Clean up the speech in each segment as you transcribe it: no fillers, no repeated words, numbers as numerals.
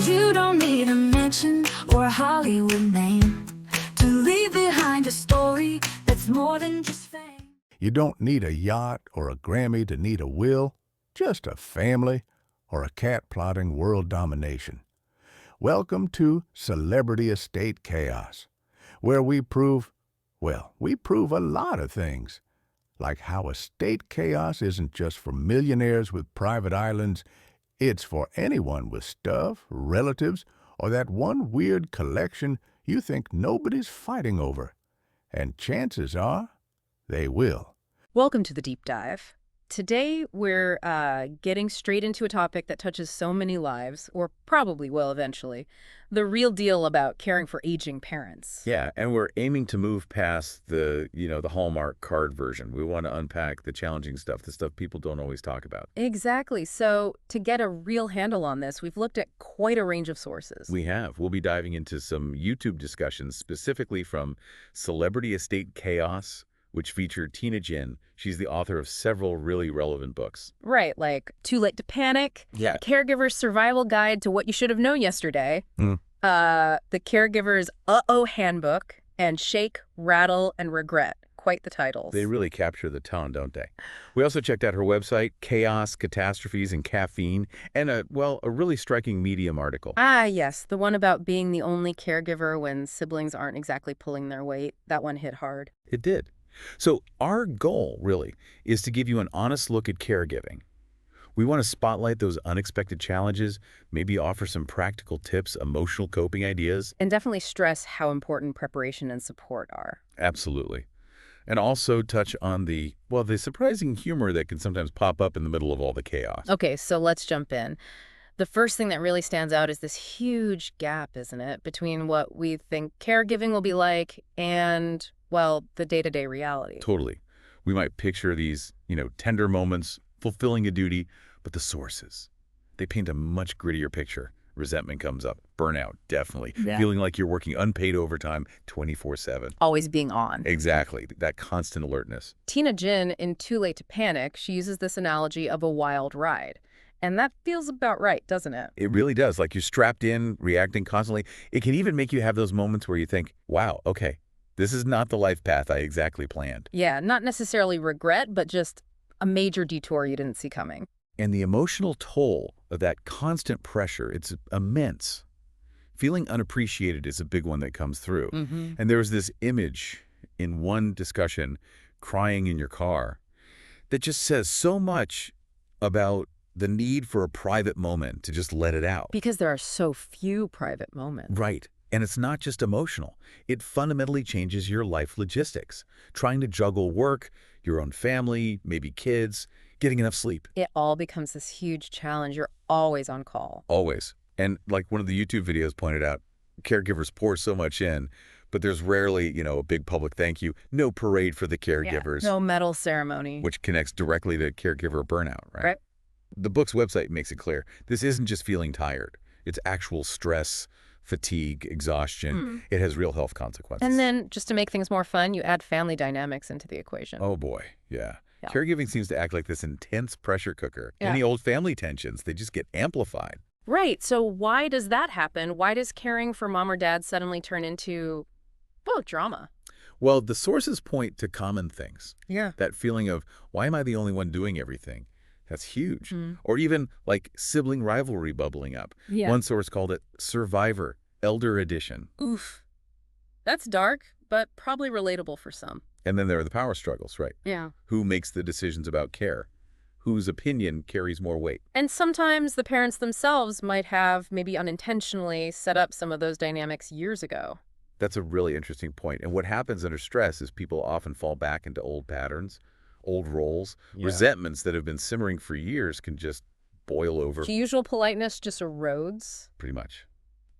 You don't need a mansion or a Hollywood name to leave behind a story that's more than just fame. You don't need a yacht or a Grammy to need a will, just a family or a cat plotting world domination. Welcome to Celebrity Estate Chaos, where we prove a lot of things. Like how estate chaos isn't just for millionaires with private islands, it's for anyone with stuff, relatives, or that one weird collection you think nobody's fighting over. And chances are, they will. Welcome to the deep dive. Today, we're getting straight into a topic that touches so many lives, or probably will eventually. The real deal about caring for aging parents. Yeah, and we're aiming to move past the Hallmark card version. We want to unpack the challenging stuff, the stuff people don't always talk about. Exactly. So to get a real handle on this, we've looked at quite a range of sources. We have. We'll be diving into some YouTube discussions, specifically from Celebrity Estate Chaos, which featured Tina Jin. She's the author of several really relevant books. Right, like Too Late to Panic, Yeah. Caregiver's Survival Guide to What You Should Have Known Yesterday, the Caregiver's Uh-Oh Handbook, and Shake, Rattle, and Regret. Quite the titles. They really capture the tone, don't they? We also checked out her website, Chaos, Catastrophes, and Caffeine, and a really striking Medium article. Ah, yes, the one about being the only caregiver when siblings aren't exactly pulling their weight. That one hit hard. It did. So our goal, really, is to give you an honest look at caregiving. We want to spotlight those unexpected challenges, maybe offer some practical tips, emotional coping ideas. And definitely stress how important preparation and support are. Absolutely. And also touch on the surprising humor that can sometimes pop up in the middle of all the chaos. Okay, so let's jump in. The first thing that really stands out is this huge gap, isn't it, between what we think caregiving will be like and, well, the day-to-day reality. Totally. We might picture these, tender moments, fulfilling a duty, but the sources, they paint a much grittier picture. Resentment comes up, burnout, definitely. Yeah. Feeling like you're working unpaid overtime 24/7. Always being on. Exactly, that constant alertness. Tina Jin, in Too Late to Panic, she uses this analogy of a wild ride. And that feels about right, doesn't it? It really does. Like you're strapped in, reacting constantly. It can even make you have those moments where you think, wow, okay, this is not the life path I exactly planned. Yeah, not necessarily regret, but just a major detour you didn't see coming. And the emotional toll of that constant pressure, it's immense. Feeling unappreciated is a big one that comes through. And there was this image in one discussion, crying in your car, that just says so much about the need for a private moment to just let it out. Because there are so few private moments. Right. And it's not just emotional. It fundamentally changes your life logistics. Trying to juggle work, your own family, maybe kids, getting enough sleep. It all becomes this huge challenge. You're always on call. Always. And like one of the YouTube videos pointed out, caregivers pour so much in, but there's rarely, a big public thank you. No parade for the caregivers. Yeah, no medal ceremony. Which connects directly to caregiver burnout, right? Right. The book's website makes it clear. This isn't just feeling tired. It's actual stress, fatigue, exhaustion. It has real health consequences. And then, just to make things more fun, you add family dynamics into the equation. Oh, boy. Yeah. Yeah. Caregiving seems to act like this intense pressure cooker. Yeah. Any old family tensions, they just get amplified. Right. So why does that happen? Why does caring for mom or dad suddenly turn into, drama? Well, the sources point to common things. Yeah. That feeling of, why am I the only one doing everything? That's huge. Or even like sibling rivalry bubbling up. Yeah. One source called it Survivor, Elder Edition. Oof. That's dark, but probably relatable for some. And then there are the power struggles, right? Yeah. Who makes the decisions about care? Whose opinion carries more weight? And sometimes the parents themselves might have maybe unintentionally set up some of those dynamics years ago. That's a really interesting point. And what happens under stress is people often fall back into old patterns, old roles. Yeah. Resentments that have been simmering for years can just boil over. The usual politeness just erodes. Pretty much.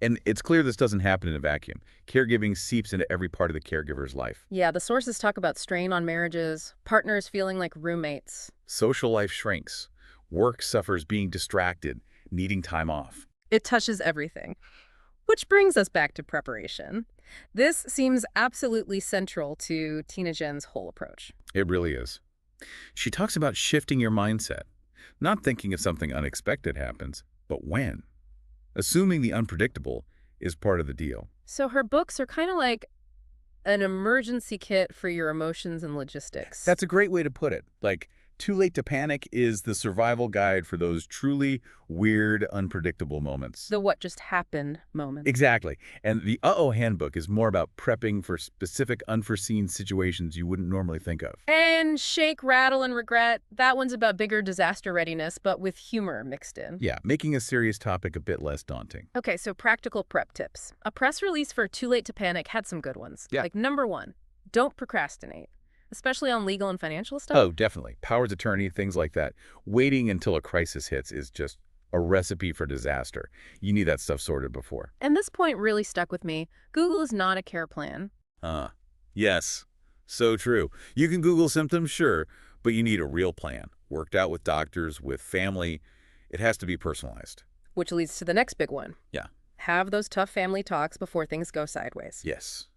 And it's clear this doesn't happen in a vacuum. Caregiving seeps into every part of the caregiver's life. Yeah, the sources talk about strain on marriages, partners feeling like roommates. Social life shrinks. Work suffers being distracted, needing time off. It touches everything. Which brings us back to preparation. This seems absolutely central to Tina Jin's whole approach. It really is. She talks about shifting your mindset, not thinking if something unexpected happens, but when. Assuming the unpredictable is part of the deal. So her books are kind of like an emergency kit for your emotions and logistics. That's a great way to put it. Like, Too Late to Panic is the survival guide for those truly weird, unpredictable moments. the what just happened moment. Exactly. And the Uh-Oh Handbook is more about prepping for specific unforeseen situations you wouldn't normally think of. And Shake, Rattle, and Regret, that one's about bigger disaster readiness, but with humor mixed in. Yeah, making a serious topic a bit less daunting. Okay, so practical prep tips. A press release for Too Late to Panic had some good ones. Yeah. Like number 1, don't procrastinate, especially on legal and financial stuff. Oh, definitely. Powers of attorney, things like that. Waiting until a crisis hits is just a recipe for disaster. You need that stuff sorted before. And this point really stuck with me. Google is not a care plan. Yes. So true. You can Google symptoms, sure, but you need a real plan. Worked out with doctors, with family. It has to be personalized. Which leads to the next big one. Yeah. Have those tough family talks before things go sideways. Yes.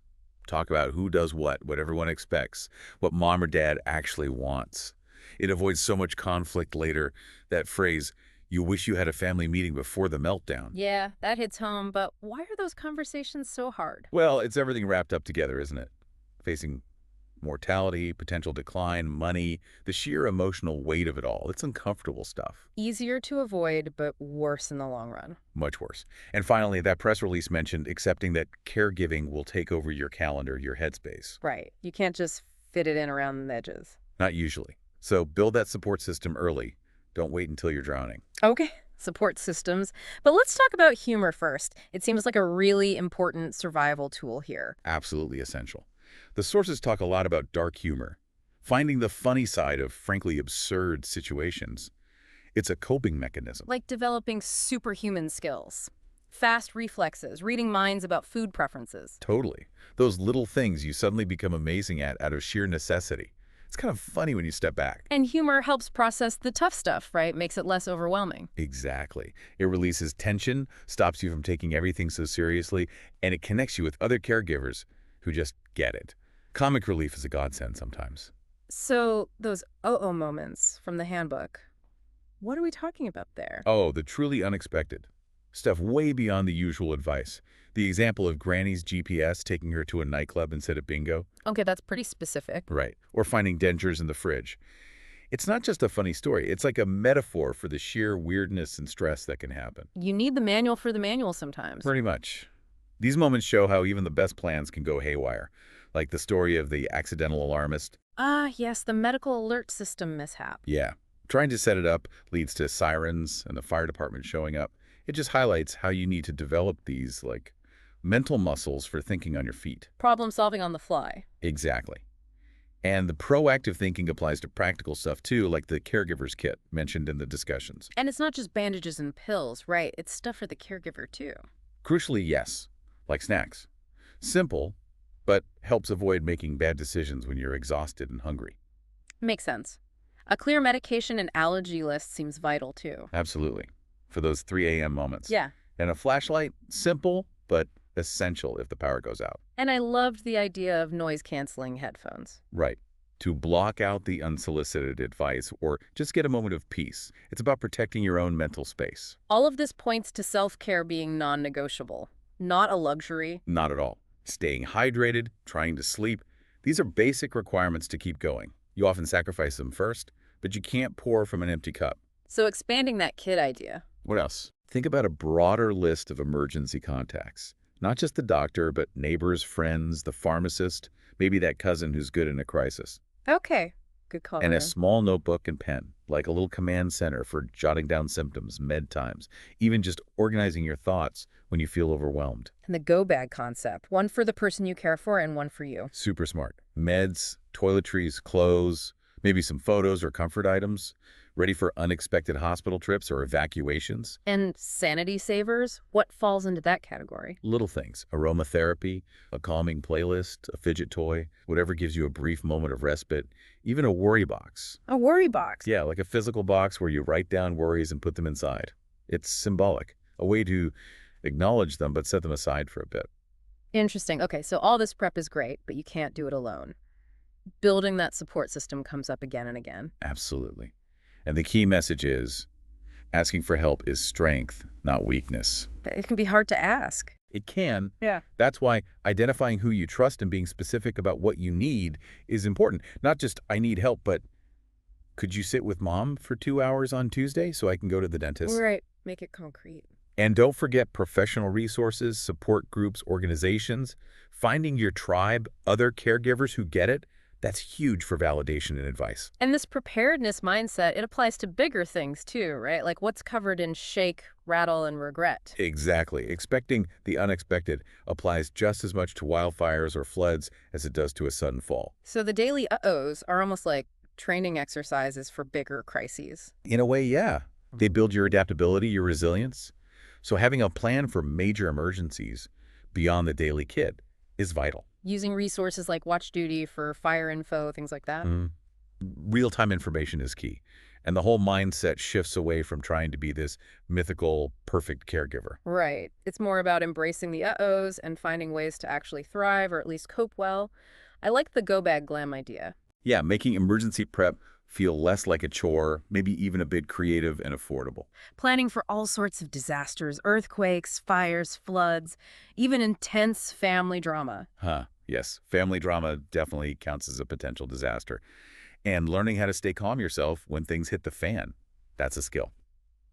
Talk about who does what everyone expects, what mom or dad actually wants. It avoids so much conflict later. That phrase, you wish you had a family meeting before the meltdown. Yeah, that hits home, but why are those conversations so hard? Well, it's everything wrapped up together, isn't it? Facing mortality, potential decline, money, the sheer emotional weight of it all. It's uncomfortable stuff. Easier to avoid, but worse in the long run. Much worse. And finally, that press release mentioned accepting that caregiving will take over your calendar, your headspace. Right. You can't just fit it in around the edges. Not usually. So build that support system early. Don't wait until you're drowning. Okay, support systems. But let's talk about humor first. It seems like a really important survival tool here. Absolutely essential. The sources talk a lot about dark humor, finding the funny side of frankly absurd situations. It's a coping mechanism. Like developing superhuman skills. Fast reflexes, reading minds about food preferences. Totally. Those little things you suddenly become amazing at out of sheer necessity. It's kind of funny when you step back. And humor helps process the tough stuff, right? Makes it less overwhelming. Exactly. It releases tension, stops you from taking everything so seriously, and it connects you with other caregivers who just get it. Comic relief is a godsend sometimes. So those uh-oh moments from the handbook, what are we talking about there? Oh, the truly unexpected. Stuff way beyond the usual advice. The example of Granny's GPS taking her to a nightclub instead of bingo. Okay, that's pretty specific. Right. Or finding dentures in the fridge. It's not just a funny story. It's like a metaphor for the sheer weirdness and stress that can happen. You need the manual for the manual sometimes. Pretty much. These moments show how even the best plans can go haywire, like the story of the accidental alarmist. Ah, yes, the medical alert system mishap. Yeah. Trying to set it up leads to sirens and the fire department showing up. It just highlights how you need to develop these, like, mental muscles for thinking on your feet. Problem solving on the fly. Exactly. And the proactive thinking applies to practical stuff too, like the caregiver's kit mentioned in the discussions. And it's not just bandages and pills, right? It's stuff for the caregiver too. Crucially, yes, like snacks. Simple, but helps avoid making bad decisions when you're exhausted and hungry. Makes sense. A clear medication and allergy list seems vital too. Absolutely. For those 3 a.m. moments. Yeah. And a flashlight, simple, but essential if the power goes out. And I loved the idea of noise-canceling headphones. Right. To block out the unsolicited advice or just get a moment of peace. It's about protecting your own mental space. All of this points to self-care being non-negotiable, not a luxury. Not at all. Staying hydrated, trying to sleep, these are basic requirements to keep going. You often sacrifice them first, but you can't pour from an empty cup. So expanding that kit idea. What else? Think about a broader list of emergency contacts. Not just the doctor, but neighbors, friends, the pharmacist, maybe that cousin who's good in a crisis. Okay, good call. And a small notebook and pen, like a little command center for jotting down symptoms, med times, even just organizing your thoughts when you feel overwhelmed. And the go bag concept, one for the person you care for and one for you. Super smart. Meds, toiletries, clothes, maybe some photos or comfort items, ready for unexpected hospital trips or evacuations. And sanity savers, what falls into that category? Little things, aromatherapy, a calming playlist, a fidget toy, whatever gives you a brief moment of respite, even a worry box. A worry box. Yeah, like a physical box where you write down worries and put them inside. It's symbolic, a way to acknowledge them but set them aside for a bit. Interesting. Okay, so all this prep is great, but you can't do it alone. Building that support system comes up again and again. Absolutely. And the key message is, asking for help is strength, not weakness. It can be hard to ask. It can. Yeah. That's why identifying who you trust and being specific about what you need is important. Not just, I need help, but could you sit with mom for 2 hours on Tuesday so I can go to the dentist? Right. Make it concrete. And don't forget professional resources, support groups, organizations. Finding your tribe, other caregivers who get it, that's huge for validation and advice. And this preparedness mindset, it applies to bigger things too, right? Like what's covered in shake, rattle, and regret. Exactly. Expecting the unexpected applies just as much to wildfires or floods as it does to a sudden fall. So the daily uh-ohs are almost like training exercises for bigger crises. In a way, yeah. They build your adaptability, your resilience. So having a plan for major emergencies beyond the daily kit is vital. Using resources like Watch Duty for fire info, things like that. Real-time information is key. And the whole mindset shifts away from trying to be this mythical, perfect caregiver. Right. It's more about embracing the uh-ohs and finding ways to actually thrive or at least cope well. I like the go bag glam idea. Yeah, making emergency prep feel less like a chore, maybe even a bit creative and affordable. Planning for all sorts of disasters, earthquakes, fires, floods, even intense family drama. Yes, family drama definitely counts as a potential disaster. And learning how to stay calm yourself when things hit the fan, that's a skill.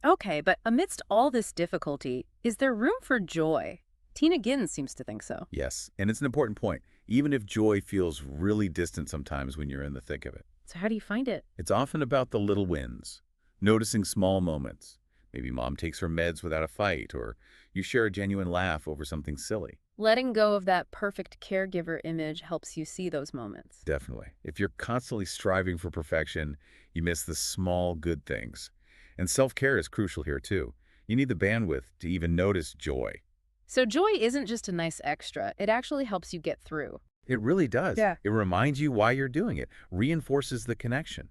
Okay, but amidst all this difficulty, is there room for joy? Tina Ginn seems to think so. Yes, and it's an important point. Even if joy feels really distant sometimes when you're in the thick of it. So how do you find it? It's often about the little wins, noticing small moments. Maybe mom takes her meds without a fight, or you share a genuine laugh over something silly. Letting go of that perfect caregiver image helps you see those moments. Definitely. If you're constantly striving for perfection, you miss the small good things. And self-care is crucial here too. You need the bandwidth to even notice joy. So joy isn't just a nice extra. It actually helps you get through. It really does. Yeah. It reminds you why you're doing it, reinforces the connection.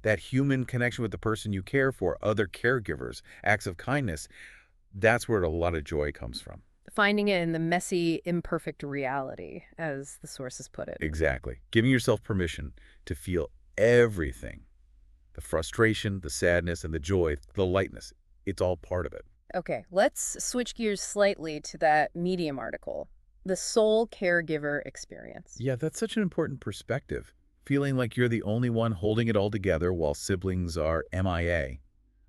That human connection with the person you care for, other caregivers, acts of kindness, that's where a lot of joy comes from. Finding it in the messy, imperfect reality, as the sources put it. Exactly. Giving yourself permission to feel everything. The frustration, the sadness, and the joy, the lightness. It's all part of it. Okay, let's switch gears slightly to that Medium article, the sole caregiver experience. Yeah, that's such an important perspective. Feeling like you're the only one holding it all together while siblings are MIA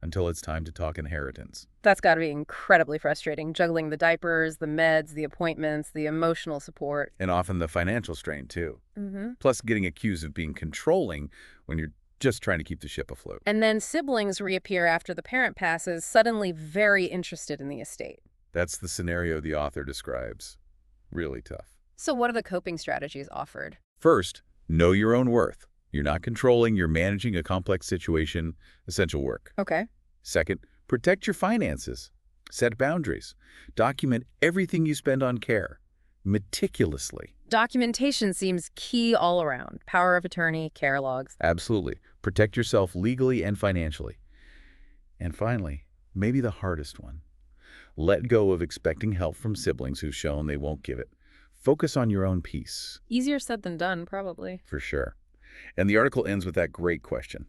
until it's time to talk inheritance. That's got to be incredibly frustrating, juggling the diapers, the meds, the appointments, the emotional support. And often the financial strain, too. Mm-hmm. Plus getting accused of being controlling when you're just trying to keep the ship afloat. And then siblings reappear after the parent passes, suddenly very interested in the estate. That's the scenario the author describes. Really tough. So what are the coping strategies offered? First, know your own worth. You're not controlling, you're managing a complex situation, essential work. Okay. Second, protect your finances. Set boundaries. Document everything you spend on care, meticulously. Documentation seems key all around. Power of attorney, care logs. Absolutely. Protect yourself legally and financially. And finally, maybe the hardest one. Let go of expecting help from siblings who've shown they won't give it. Focus on your own peace. Easier said than done, probably. For sure. And the article ends with that great question.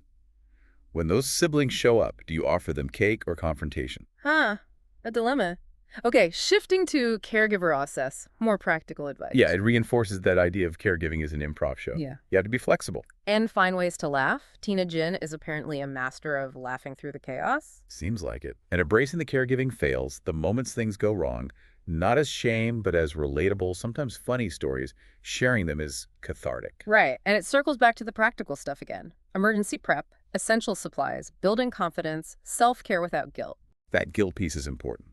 When those siblings show up, do you offer them cake or confrontation? Huh. A dilemma. Okay, shifting to caregiver assess. More practical advice. Yeah, it reinforces that idea of caregiving as an improv show. Yeah. You have to be flexible. And find ways to laugh. Tina Ginn is apparently a master of laughing through the chaos. Seems like it. And embracing the caregiving fails, the moments things go wrong, not as shame, but as relatable, sometimes funny stories, sharing them is cathartic. Right, and it circles back to the practical stuff again. Emergency prep, essential supplies, building confidence, self-care without guilt. That guilt piece is important.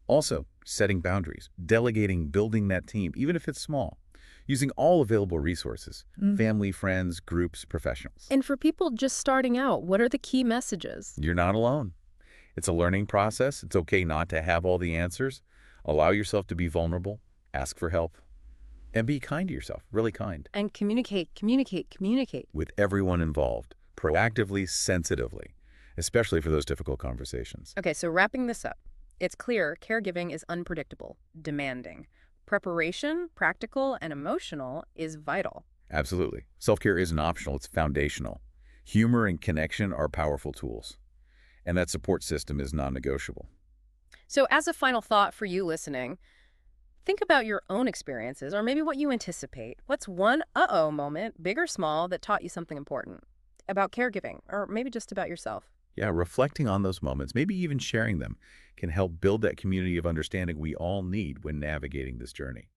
Also, setting boundaries, delegating, building that team, even if it's small. Using all available resources, family, friends, groups, professionals. And for people just starting out, what are the key messages? You're not alone. It's a learning process. It's okay not to have all the answers. Allow yourself to be vulnerable, ask for help, and be kind to yourself, really kind. And communicate, communicate, communicate. With everyone involved, proactively, sensitively, especially for those difficult conversations. Okay, so wrapping this up, it's clear caregiving is unpredictable, demanding. Preparation, practical, and emotional is vital. Absolutely. Self-care isn't optional, it's foundational. Humor and connection are powerful tools. And that support system is non-negotiable. So as a final thought for you listening, think about your own experiences or maybe what you anticipate. What's one uh-oh moment, big or small, that taught you something important about caregiving or maybe just about yourself? Yeah, reflecting on those moments, maybe even sharing them, can help build that community of understanding we all need when navigating this journey.